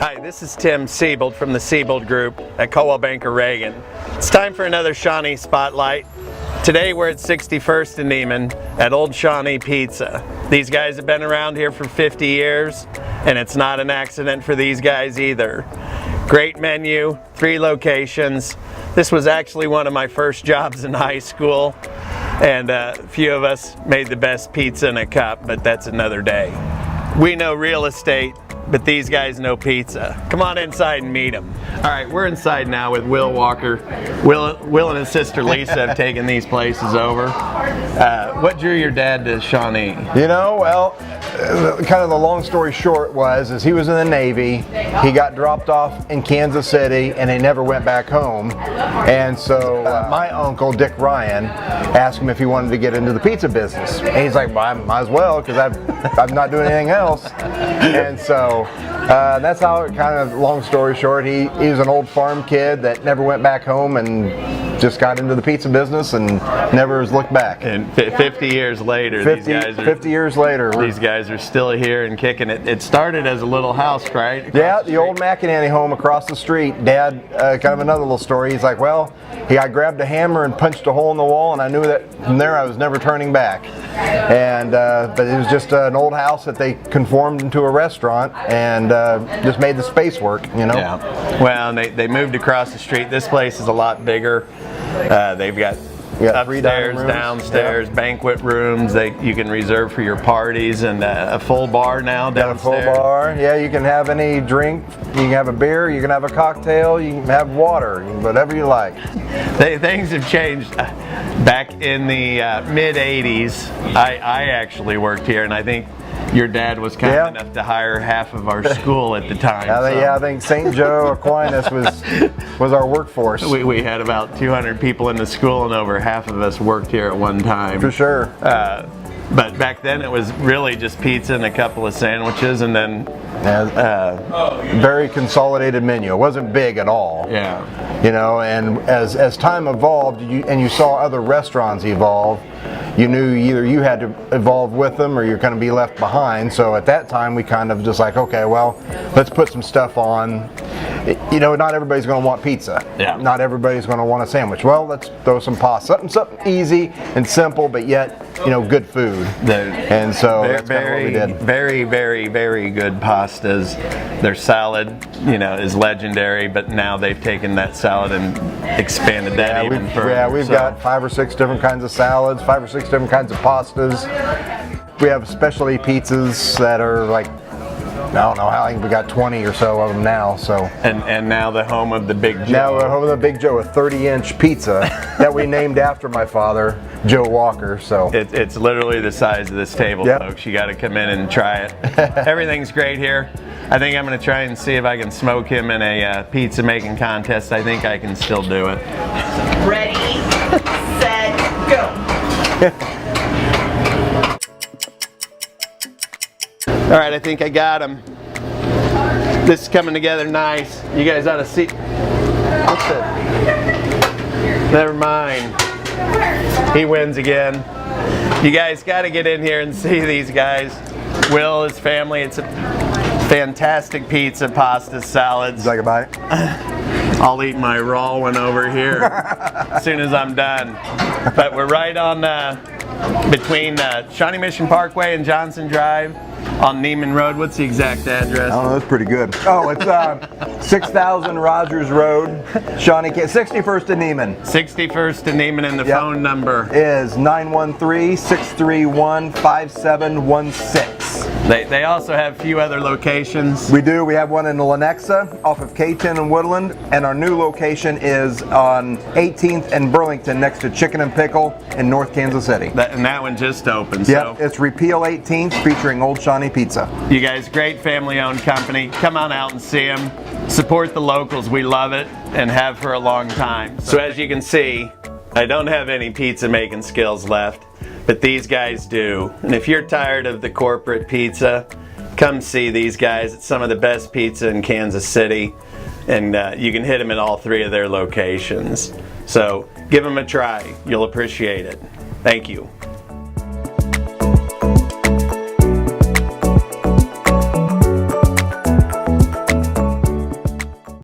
Hi, this is Tim Seibold from the Seibold Group at Coldwell Banker Regan. It's time for another Shawnee Spotlight. Today we're at 61st and Neiman at Old Shawnee Pizza. These guys have been around here for 50 years, and it's not an accident for these guys either. Great menu, 3 locations. This was actually one of my first jobs in high school, and a few of us made the best pizza in a cup, but that's another day. We know real estate, but these guys know pizza. Come on inside and meet them. All right, we're inside now with Will Walker. Will and his sister Lisa have taken these places over. What drew your dad to Shawnee? You know, well, kind of the long story short is he was in the Navy, he got dropped off in Kansas City, and he never went back home. And so my uncle, Dick Ryan, asked him if he wanted to get into the pizza business. And he's like, well, I might as well, because I'm not doing anything else. And so that's how it kind of, long story short, he was an old farm kid that never went back home and just got into the pizza business and never has looked back. And 50 years later, 50 years later, these guys are still here and kicking it. It started as a little house, right? Yeah, the old McInerney home across the street. Dad, kind of another little story. He's like, well, I grabbed a hammer and punched a hole in the wall, and I knew that from there I was never turning back. And but it was just an old house that they conformed into a restaurant and just made the space work, you know. Yeah. Well, they moved across the street. This place is a lot bigger. They've got upstairs, downstairs, banquet rooms. You can reserve for your parties, and a full bar now downstairs. Got a full bar. Yeah, you can have any drink. You can have a beer. You can have a cocktail. You can have water. Whatever you like. Things have changed. Back in the mid '80s, I actually worked here, and I think your dad was kind enough to hire half of our school at the time. Yeah, I think St. Joe Aquinas was our workforce. We had about 200 people in the school, and over half of us worked here at one time. For sure. But back then it was really just pizza and a couple of sandwiches, and then very consolidated menu. It wasn't big at all. Yeah. You know, and as time evolved, and you saw other restaurants evolve, you knew either you had to evolve with them or you're going to be left behind. So at that time, we kind of just like, okay, well, let's put some stuff on. You know, not everybody's going to want pizza. Yeah. Not everybody's going to want a sandwich. Well, let's throw some pasta. Something easy and simple, but yet, you know, good food. And so that's kind of what we did. Very, very, very good pastas. Their salad, you know, is legendary, but now they've taken that salad and expanded that even further. Yeah, we've got 5 or 6 different kinds of salads, 5 or 6 different kinds of pastas. We have specialty pizzas that are like, I don't know how, I think we got 20 or so of them now. So and now the home of the Big Joe. Now we're home of the Big Joe, a 30-inch pizza that we named after my father, Joe Walker. So it's literally the size of this table, folks. You got to come in and try it. Everything's great here. I think I'm going to try and see if I can smoke him in a pizza making contest. I think I can still do it. Ready, set, go. All right, I think I got him. This is coming together nice. You guys ought to see. What's that? Never mind. He wins again. You guys got to get in here and see these guys. Will, his family. It's a fantastic pizza, pasta, salads. Like a bite? I'll eat my raw one over here as soon as I'm done. But we're right on between Shawnee Mission Parkway and Johnson Drive on Neiman Road. What's the exact address? Oh, that's pretty good. Oh, it's 6000 Rogers Road, Shawnee, 61st and Neiman. 61st and Neiman, and the phone number is 913-631-5716. They also have a few other locations. We do. We have one in Lenexa off of K10 and Woodland, and our new location is on 18th and Burlington next to Chicken and Pickle in North Kansas City. And that one just opened. Yeah, so it's Repeal 18th featuring Old Shawnee Pizza. You guys, great family-owned company. Come on out and see them. Support the locals. We love it and have for a long time. So as you can see, I don't have any pizza making skills left, but these guys do. And if you're tired of the corporate pizza, come see these guys. It's some of the best pizza in Kansas City, and you can hit them at all 3 of their locations. So give them a try. You'll appreciate it. Thank you.